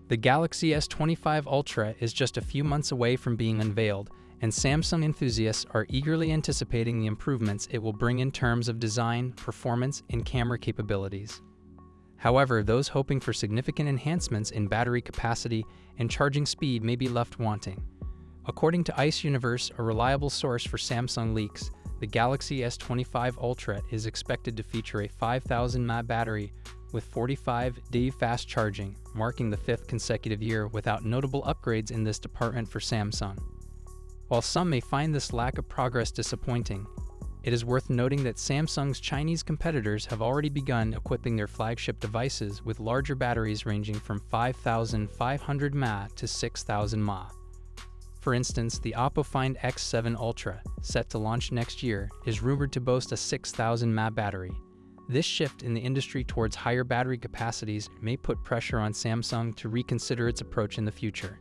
The Galaxy S25 Ultra is just a few months away from being unveiled, and Samsung enthusiasts are eagerly anticipating the improvements it will bring in terms of design, performance, and camera capabilities. However, those hoping for significant enhancements in battery capacity and charging speed may be left wanting. According to Ice Universe, a reliable source for Samsung leaks, the Galaxy S25 Ultra is expected to feature a 5,000 mAh battery with 45D fast charging, marking the 5th consecutive year without notable upgrades in this department for Samsung. While some may find this lack of progress disappointing, it is worth noting that Samsung's Chinese competitors have already begun equipping their flagship devices with larger batteries ranging from 5,500 mAh to 6,000 mAh. For instance, the Oppo Find X7 Ultra, set to launch next year, is rumored to boast a 6,000 mAh battery. This shift in the industry towards higher battery capacities may put pressure on Samsung to reconsider its approach in the future.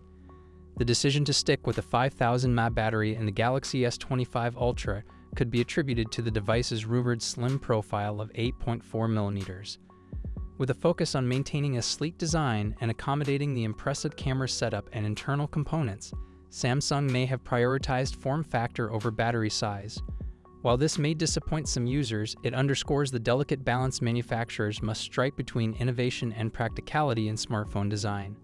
The decision to stick with a 5,000 mAh battery in the Galaxy S25 Ultra could be attributed to the device's rumored slim profile of 8.4mm. With a focus on maintaining a sleek design and accommodating the impressive camera setup and internal components, Samsung may have prioritized form factor over battery size. While this may disappoint some users, it underscores the delicate balance manufacturers must strike between innovation and practicality in smartphone design.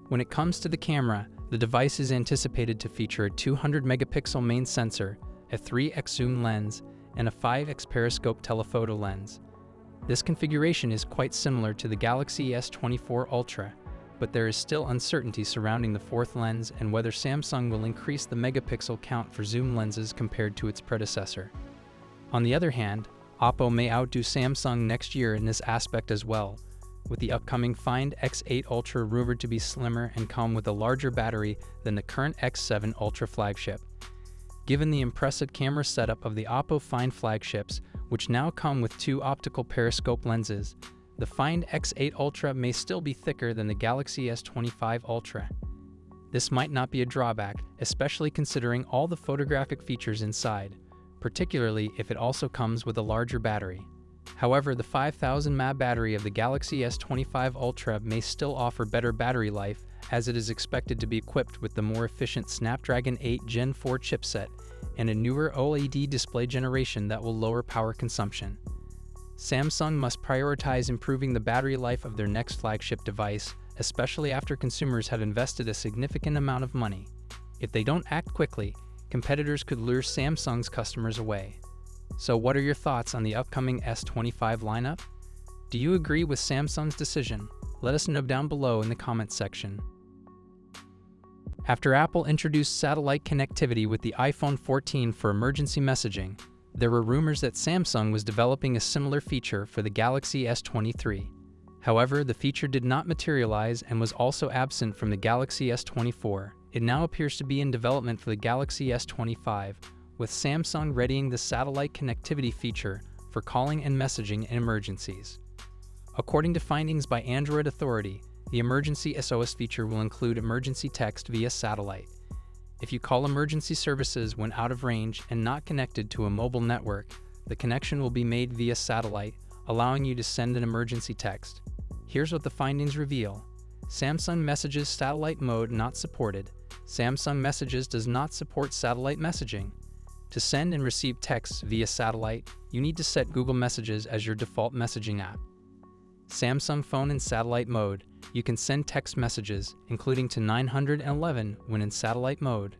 When it comes to the camera, the device is anticipated to feature a 200-megapixel main sensor, a 3x zoom lens, and a 5x periscope telephoto lens. This configuration is quite similar to the Galaxy S24 Ultra, but there is still uncertainty surrounding the fourth lens and whether Samsung will increase the megapixel count for zoom lenses compared to its predecessor. On the other hand, Oppo may outdo Samsung next year in this aspect as well, with the upcoming Find X8 Ultra rumored to be slimmer and come with a larger battery than the current X7 Ultra flagship. Given the impressive camera setup of the Oppo Find flagships, which now come with 2 optical periscope lenses, the Find X8 Ultra may still be thicker than the Galaxy S25 Ultra. This might not be a drawback, especially considering all the photographic features inside, particularly if it also comes with a larger battery. However, the 5,000 mAh battery of the Galaxy S25 Ultra may still offer better battery life, as it is expected to be equipped with the more efficient Snapdragon HG Gen4 chipset and a newer OLED display generation that will lower power consumption. Samsung must prioritize improving the battery life of their next flagship device, especially after consumers have invested a significant amount of money. If they don't act quickly, competitors could lure Samsung's customers away. So what are your thoughts on the upcoming S25 lineup? Do you agree with Samsung's decision? Let us know down below in the comments section. After Apple introduced satellite connectivity with the iPhone 14 for emergency messaging, there were rumors that Samsung was developing a similar feature for the Galaxy S23. However, the feature did not materialize and was also absent from the Galaxy S24. It now appears to be in development for the Galaxy S25, with Samsung readying the satellite connectivity feature for calling and messaging in emergencies. According to findings by Android Authority, the emergency SOS feature will include emergency text via satellite. If you call emergency services when out of range and not connected to a mobile network, the connection will be made via satellite, allowing you to send an emergency text. Here's what the findings reveal. Samsung Messages satellite mode not supported. Samsung Messages does not support satellite messaging. To send and receive texts via satellite, you need to set Google Messages as your default messaging app. Samsung Phone in satellite mode, you can send text messages, including to 911 when in satellite mode.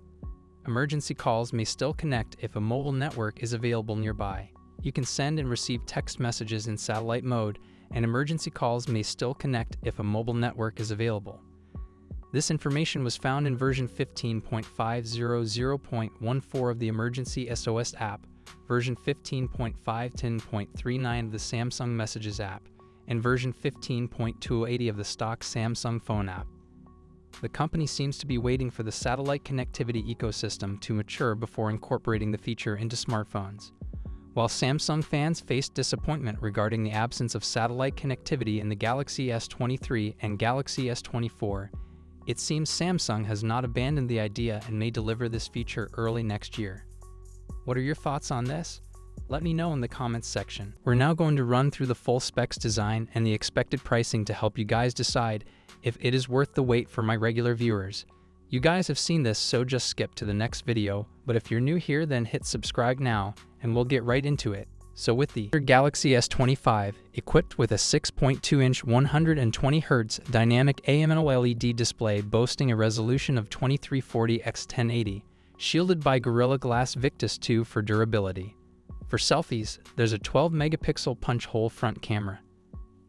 Emergency calls may still connect if a mobile network is available nearby. You can send and receive text messages in satellite mode, and emergency calls may still connect if a mobile network is available. This information was found in version 15.500.14 of the Emergency SOS app, version 15.510.39 of the Samsung Messages app, and version 15.280 of the stock Samsung Phone app. The company seems to be waiting for the satellite connectivity ecosystem to mature before incorporating the feature into smartphones. While Samsung fans faced disappointment regarding the absence of satellite connectivity in the Galaxy S23 and Galaxy S24, it seems Samsung has not abandoned the idea and may deliver this feature early next year. What are your thoughts on this? Let me know in the comments section. We're now going to run through the full specs design and the expected pricing to help you guys decide if it is worth the wait for my regular viewers. You guys have seen this, so just skip to the next video, but if you're new here, then hit subscribe now, and we'll get right into it. So with the Galaxy S25, equipped with a 6.2-inch 120Hz dynamic AMOLED display boasting a resolution of 2340 x 1080, shielded by Gorilla Glass Victus 2 for durability. For selfies, there's a 12-megapixel punch-hole front camera.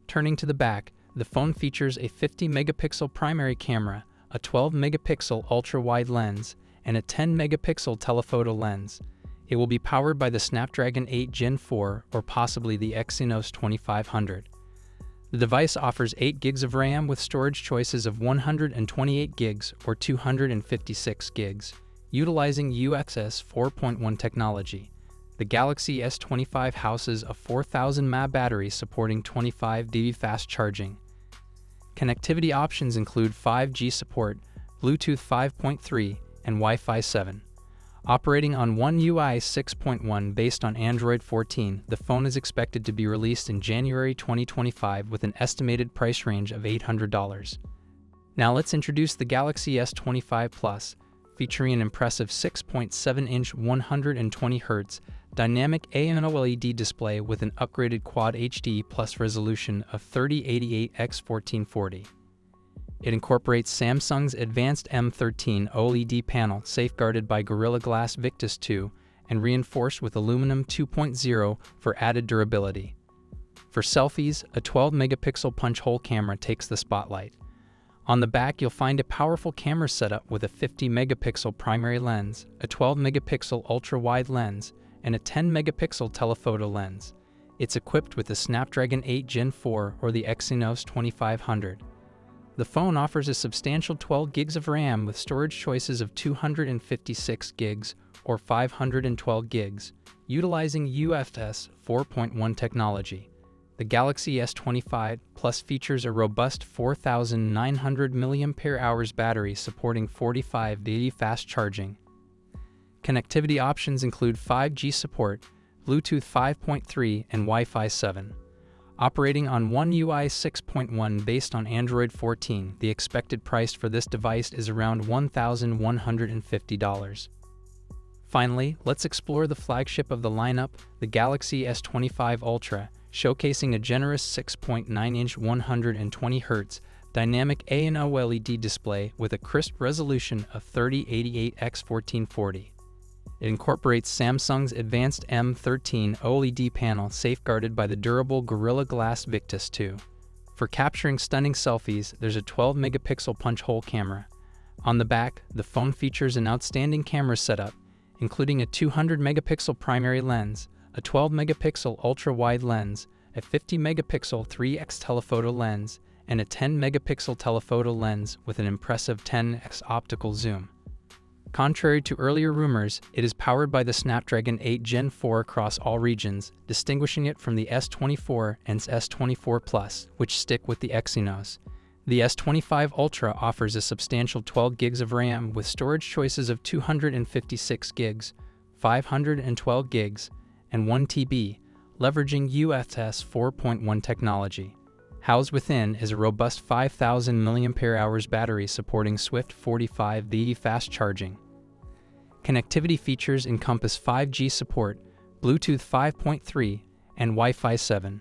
Turning to the back, the phone features a 50-megapixel primary camera, a 12-megapixel ultra-wide lens, and a 10-megapixel telephoto lens. It will be powered by the Snapdragon HG Gen4 or possibly the Exynos 2500. The device offers 8 GB of RAM with storage choices of 128 GB or 256 GB, utilizing UFS 4.1 technology. The Galaxy S25 houses a 4000 mAh battery supporting 25 dB fast charging. Connectivity options include 5G support, Bluetooth 5.3, and Wi-Fi 7. Operating on One UI 6.1 based on Android 14, the phone is expected to be released in January 2025 with an estimated price range of $800. Now let's introduce the Galaxy S25 Plus, featuring an impressive 6.7-inch 120Hz dynamic AMOLED display with an upgraded Quad HD Plus resolution of 3088 x 1440. It incorporates Samsung's advanced M13 OLED panel safeguarded by Gorilla Glass Victus 2 and reinforced with aluminum 2.0 for added durability. For selfies, a 12-megapixel punch-hole camera takes the spotlight. On the back, you'll find a powerful camera setup with a 50-megapixel primary lens, a 12-megapixel ultra-wide lens, and a 10-megapixel telephoto lens. It's equipped with the Snapdragon HG Gen4 or the Exynos 2500. The phone offers a substantial 12 GB of RAM with storage choices of 256 GB or 512 GB, utilizing UFS 4.1 technology. The Galaxy S25 Plus features a robust 4900 mAh battery supporting 45 dB fast charging. Connectivity options include 5G support, Bluetooth 5.3, and Wi-Fi 7. Operating on One UI 6.1 based on Android 14, the expected price for this device is around $1,150. Finally, let's explore the flagship of the lineup, the Galaxy S25 Ultra, showcasing a generous 6.9-inch 120Hz dynamic AMOLED display with a crisp resolution of 3088 x 1440. It incorporates Samsung's advanced M13 OLED panel safeguarded by the durable Gorilla Glass Victus 2. For capturing stunning selfies, there's a 12-megapixel punch-hole camera. On the back, the phone features an outstanding camera setup, including a 200-megapixel primary lens, a 12-megapixel ultra-wide lens, a 50-megapixel 3x telephoto lens, and a 10-megapixel telephoto lens with an impressive 10x optical zoom. Contrary to earlier rumors, it is powered by the Snapdragon HG Gen4 across all regions, distinguishing it from the S24 and S24 Plus, which stick with the Exynos. The S25 Ultra offers a substantial 12 GB of RAM with storage choices of 256 GB, 512 GB, and 1 TB, leveraging UFS 4.1 technology. Housed within is a robust 5000 mAh battery supporting swift 45 dB fast charging. Connectivity features encompass 5G support, Bluetooth 5.3, and Wi-Fi 7.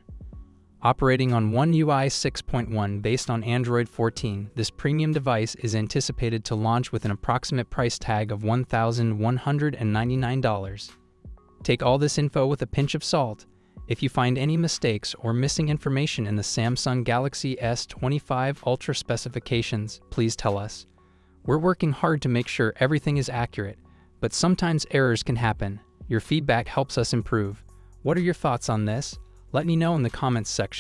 Operating on One UI 6.1 based on Android 14, this premium device is anticipated to launch with an approximate price tag of $1,199. Take all this info with a pinch of salt. If you find any mistakes or missing information in the Samsung Galaxy S25 Ultra specifications, please tell us. We're working hard to make sure everything is accurate, but sometimes errors can happen. Your feedback helps us improve. What are your thoughts on this? Let me know in the comments section.